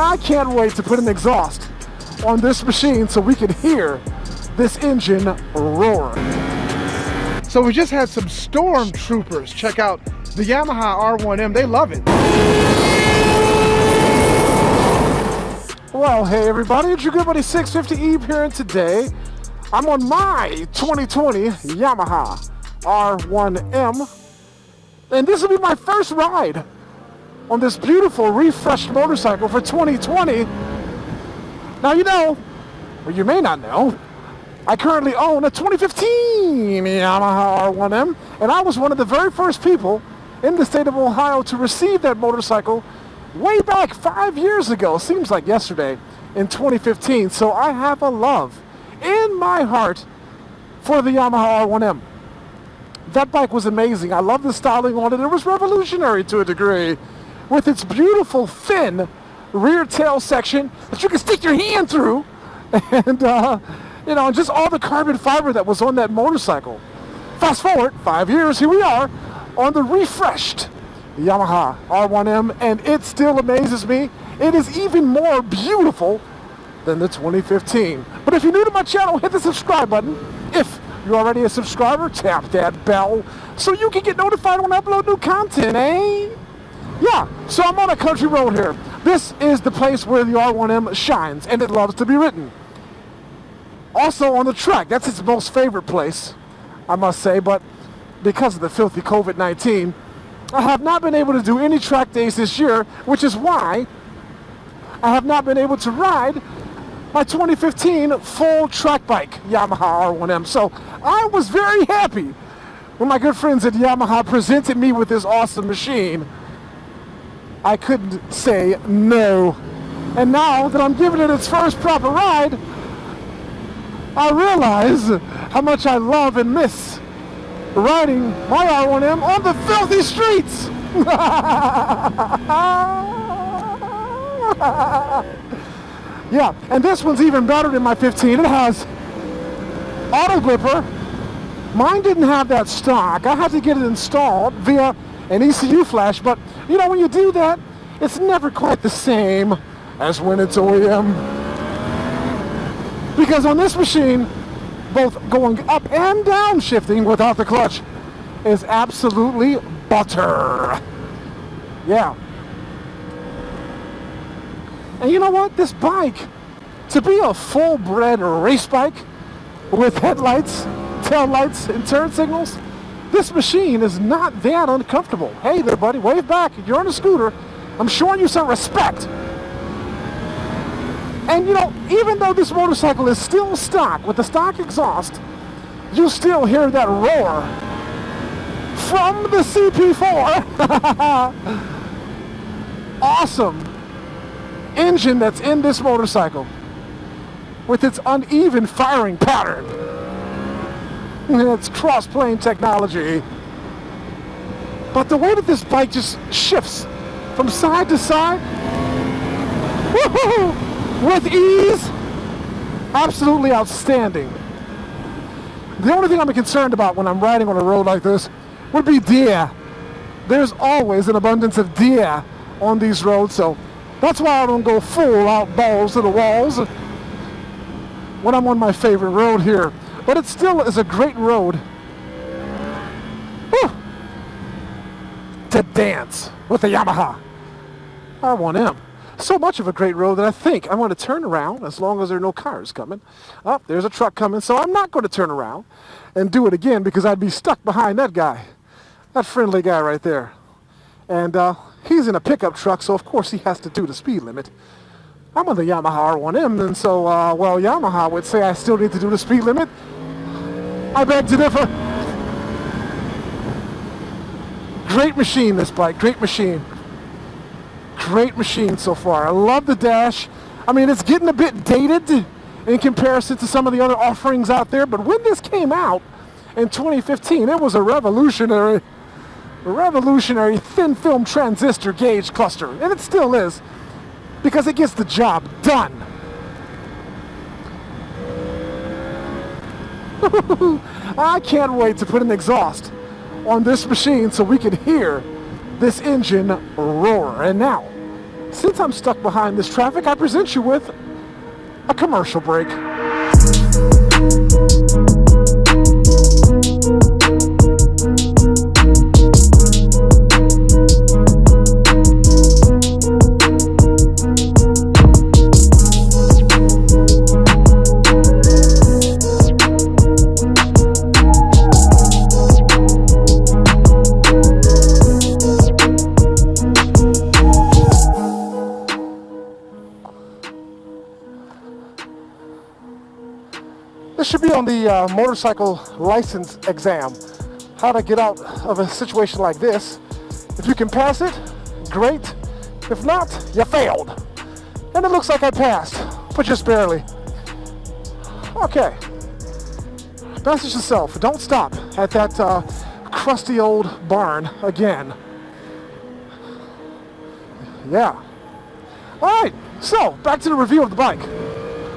I can't wait to put an exhaust on this machine so we can hear this engine roar. So we just had some stormtroopers check out the Yamaha R1M. They love it. Well, hey everybody, it's your good buddy 650 Eve here, and today I'm on my 2020 Yamaha R1M, and this will be my first ride on this beautiful refreshed motorcycle for 2020. Now you know, or you may not know, I currently own a 2015 Yamaha R1M, and I was one of the very first people in the state of Ohio to receive that motorcycle way back 5 years ago. Seems like yesterday, in 2015. So I have a love in my heart for the Yamaha R1M. That bike was amazing. I love the styling on it. It was revolutionary to a degree, with its beautiful thin rear tail section that you can stick your hand through, and you know, just all the carbon fiber that was on that motorcycle. Fast forward 5 years, here we are on the refreshed Yamaha R1M, and it still amazes me. It is even more beautiful than the 2015. But if you're new to my channel, hit the subscribe button. If you're already a subscriber, tap that bell so you can get notified when I upload new content, eh? Yeah, so I'm on a country road here. This is the place where the R1M shines, and it loves to be ridden. Also on the track, that's its most favorite place, I must say, but because of the filthy COVID-19, I have not been able to do any track days this year, which is why I have not been able to ride my 2015 full track bike, Yamaha R1M. So I was very happy when my good friends at Yamaha presented me with this awesome machine. I couldn't say no. And now that I'm giving it its first proper ride, I realize how much I love and miss riding my R1M on the filthy streets. Yeah, and this one's even better than my 15. It has auto gripper. Mine didn't have that stock. I had to get it installed via an ECU flash, but you know, when you do that, it's never quite the same as when it's OEM. Because on this machine, both going up and down shifting without the clutch is absolutely butter. Yeah. And you know what? This bike, to be a full-bred race bike with headlights, tail lights, and turn signals, this machine is not that uncomfortable. Hey there, buddy, wave back. You're on a scooter. I'm showing you some respect. And you know, even though this motorcycle is still stock, with the stock exhaust, you still hear that roar from the CP4. Awesome engine that's in this motorcycle, with its uneven firing pattern and its cross-plane technology. But the way that this bike just shifts from side to side, woohoo, with ease, absolutely outstanding. The only thing I'm concerned about when I'm riding on a road like this would be deer. There's always an abundance of deer on these roads, so that's why I don't go full out balls to the walls when I'm on my favorite road here. But it still is a great road to dance with the Yamaha R1M. So much of a great road that I think I'm going to turn around as long as there are no cars coming. Oh, there's a truck coming, so I'm not going to turn around and do it again, because I'd be stuck behind that guy, that friendly guy right there. And he's in a pickup truck, so of course he has to do the speed limit. I'm on the Yamaha R1M, and so, well, Yamaha would say I still need to do the speed limit. I beg to differ. Great machine, this bike, great machine. Great machine so far. I love the dash. I mean, it's getting a bit dated in comparison to some of the other offerings out there, but when this came out in 2015, it was a revolutionary thin film transistor gauge cluster, and it still is, because it gets the job done. I can't wait to put an exhaust on this machine so we can hear this engine roar. And now, Since I'm stuck behind this traffic, I present you with a commercial break. This should be on the motorcycle license exam. How to get out of a situation like this. If you can pass it, great. If not, you failed. And it looks like I passed, but just barely. Okay. Message yourself, don't stop at that crusty old barn again. Yeah. Alright, so back to the review of the bike.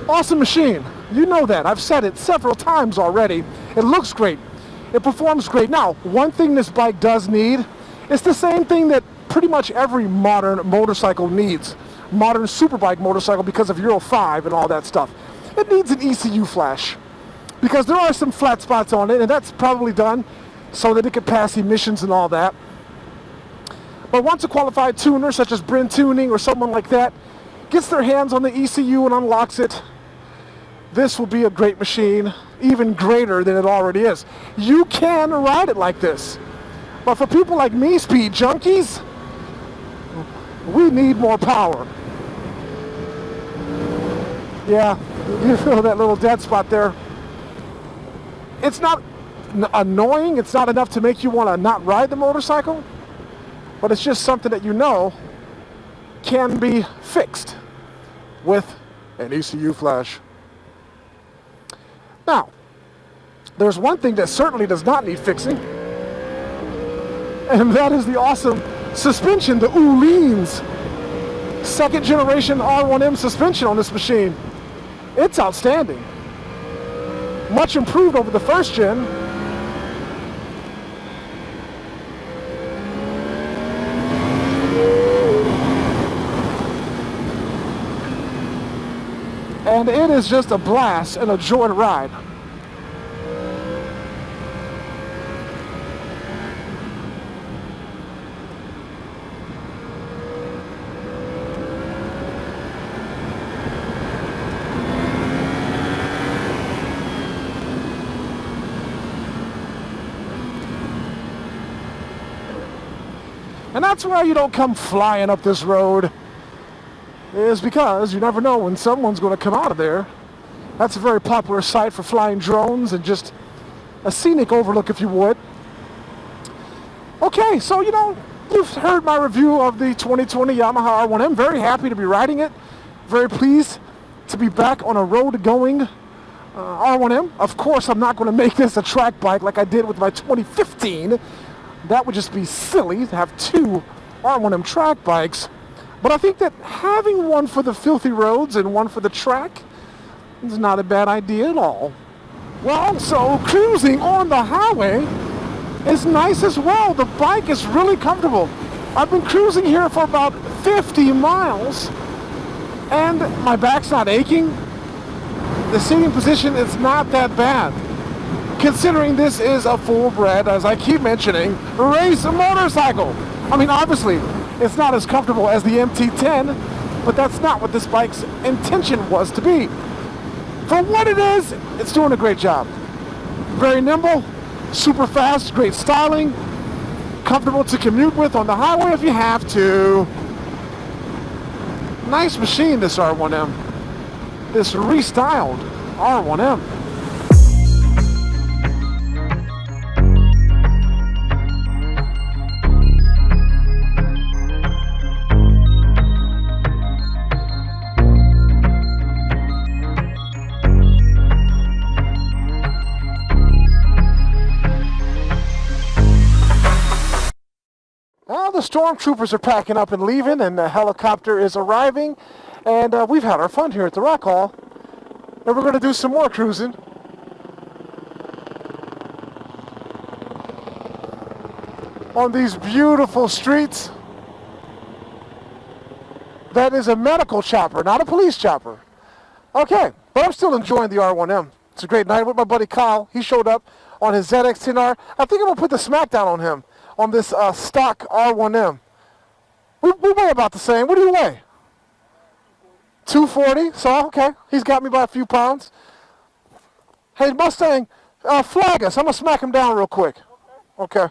Awesome machine. You know that. I've said it several times already. It looks great. It performs great. Now, one thing this bike does need, it's the same thing that pretty much every modern motorcycle needs. Modern superbike motorcycle because of Euro 5 and all that stuff. It needs an ECU flash. Because there are some flat spots on it, and that's probably done so that it can pass emissions and all that. But once a qualified tuner, such as Bryn Tuning or someone like that, gets their hands on the ECU and unlocks it, this will be a great machine, even greater than it already is. You can ride it like this. But for people like me, speed junkies, we need more power. Yeah, you feel that little dead spot there. It's not annoying, it's not enough to make you want to not ride the motorcycle, but it's just something that you know can be fixed with an ECU flash. Now, there's one thing that certainly does not need fixing, and that is the awesome suspension, the Uhlens second generation R1M suspension on this machine. It's outstanding. Much improved over the first gen. And it is just a blast and a joy to ride. And that's why you don't come flying up this road, is because you never know when someone's going to come out of there. That's a very popular site for flying drones and just a scenic overlook, if you would. Okay, so you know, you've heard my review of the 2020 Yamaha R1M. Very happy to be riding it. Very pleased to be back on a road-going R1M. Of course, I'm not going to make this a track bike like I did with my 2015. That would just be silly to have two R1M track bikes. But I think that having one for the filthy roads and one for the track is not a bad idea at all. Well, so cruising on the highway is nice as well. The bike is really comfortable. I've been cruising here for about 50 miles and my back's not aching. The seating position is not that bad, considering this is a full-bred, as I keep mentioning, race motorcycle. I mean, obviously, it's not as comfortable as the MT-10, but that's not what this bike's intention was to be. For what it is, it's doing a great job. Very nimble, super fast, great styling, comfortable to commute with on the highway if you have to. Nice machine, this R1M. This restyled R1M. Well, the stormtroopers are packing up and leaving, and the helicopter is arriving, and we've had our fun here at the Rock Hall, and we're going to do some more cruising. On these beautiful streets. That is a medical chopper, not a police chopper. Okay, but I'm still enjoying the R1M. It's a great night with my buddy Kyle. He showed up on his ZX-10R. I think I'm going to put the SMACKDOWN on him, on this stock R1M. We weigh about the same. What do you weigh? 240. So, okay, he's got me by a few pounds. Hey, Mustang, flag us. I'm going to smack him down real quick. Okay.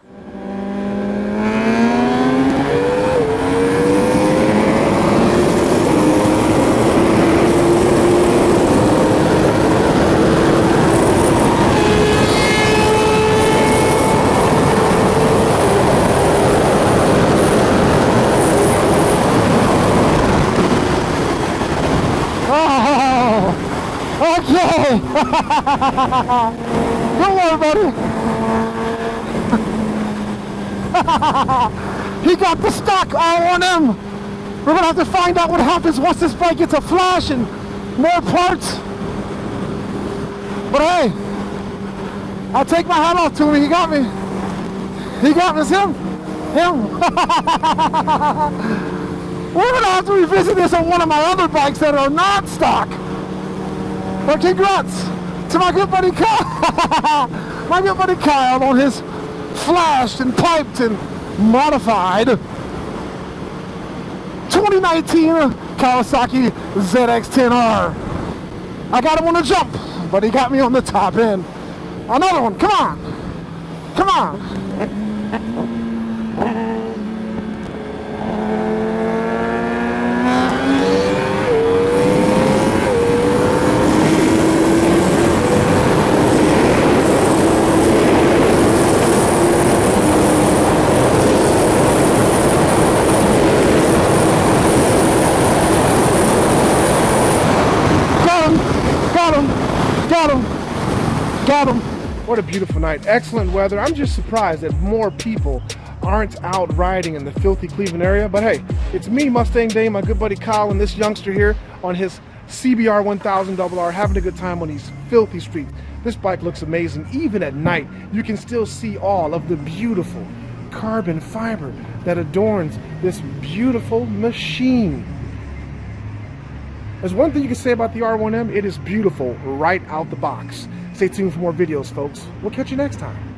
Okay. Don't worry, buddy. He got the stock R1M. We're going to have to find out what happens once this bike gets a flash and more parts. But hey, I'll take my hat off to him. He got me. He got me. It's him. We're going to have to revisit this on one of my other bikes that are not stock. But congrats to my good buddy Kyle. My good buddy Kyle on his flashed and piped and modified 2019 Kawasaki ZX-10R. I got him on the jump, but he got me on the top end. Another one, come on. Come on. Got him. What a beautiful night. Excellent weather. I'm just surprised that more people aren't out riding in the filthy Cleveland area. But hey, it's me, Mustang Dave, my good buddy Kyle, and this youngster here on his CBR 1000RR having a good time on these filthy streets. This bike looks amazing. Even at night, you can still see all of the beautiful carbon fiber that adorns this beautiful machine. There's one thing you can say about the R1M, it is beautiful right out the box. Stay tuned for more videos, folks. We'll catch you next time.